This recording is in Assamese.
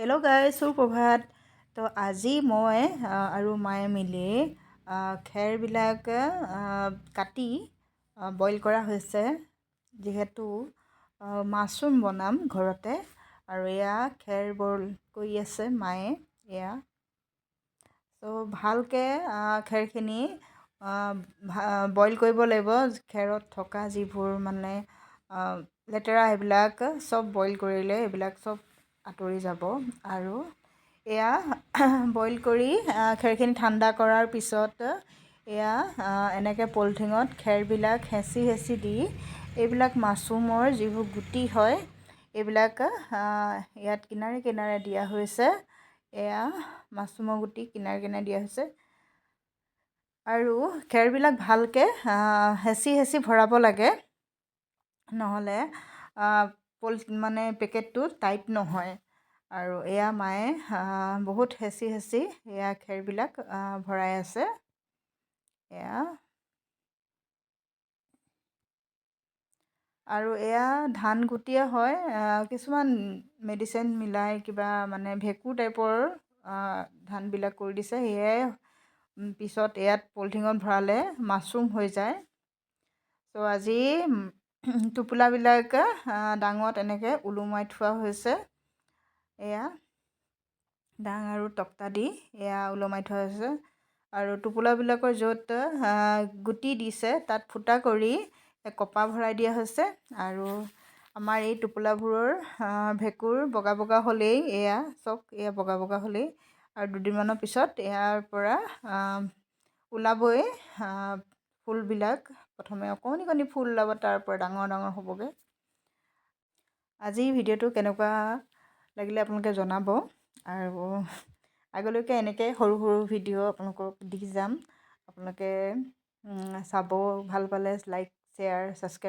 হেল্ল' গাইজ, সুপ্ৰভাত। তো আজি মই আৰু মায়ে মিলি খেৰবিলাক কাটি বইল কৰা হৈছে, যিহেতু মাছৰুম বনাম ঘৰতে। আৰু এয়া খেৰ বইল কৰি আছে মায়ে। এয়া তো ভালকৈ খেৰখিনি বইল কৰিব লাগিব। খেৰত থকা যিবোৰ মানে লেতেৰা, সেইবিলাক চব বইল কৰিলে এইবিলাক চব আঁতৰি যাব। আৰু এয়া বইল কৰি খেৰখিনি ঠাণ্ডা কৰাৰ পিছত এয়া এনেকৈ পলিথিনত খেৰবিলাক হেঁচি হেঁচি দি এইবিলাক মাছৰুমৰ যিবোৰ গুটি হয় এইবিলাক ইয়াত কিনাৰে কিনাৰে দিয়া হৈছে। এয়া মাছৰুমৰ গুটি কিনাৰে কিনাৰে দিয়া হৈছে। আৰু খেৰবিলাক ভালকৈ হেঁচি হেঁচি ভৰাব লাগে, নহ'লে মানে পেকেটটো টাইট নহয়। আৰু এয়া মায়ে বহুত হেঁচি হেঁচি এয়া খেৰবিলাক ভৰাই আছে। এয়া আৰু এয়া ধান গুটিয়ে হয়। কিছুমান মেডিচিন মিলাই কিবা মানে ভেঁকুৰ টাইপৰ ধানবিলাক কৰি দিছে, সেয়াই পিছত ইয়াত পলিথিনত ভৰালে মাছৰুম হৈ যায়। ত' আজি টোপোলাবিলাক ডাঙত এনেকৈ ওলোমাই থোৱা হৈছে। এয়া ডাং আৰু তক্তা দি এয়া ওলমাই থোৱা হৈছে। আৰু টোপোলাবিলাকৰ য'ত গুটি দিছে তাত ফুটা কৰি কপা ভৰাই দিয়া হৈছে। আৰু আমাৰ এই টোপোলাবোৰৰ ভেঁকুৰ বগা বগা হ'লেই এয়া বগা বগা হ'লেই আৰু দুদিনমানৰ পিছত ইয়াৰ পৰা ওলাবই ফুলবিলাক। প্ৰথমে অকণি অকণি ফুল ওলাব, তাৰ পৰা ডাঙৰ ডাঙৰ হ'বগৈ। আজি ভিডিঅ'টো কেনেকুৱা লাগিলে আপোনালোকে জনাব। আৰু আগলৈকে এনেকৈ সৰু সৰু ভিডিঅ' আপোনালোকক দি যাম। আপোনালোকে চাব, ভাল পালে লাইক, শ্বেয়াৰ, ছাবস্ক্ৰাইব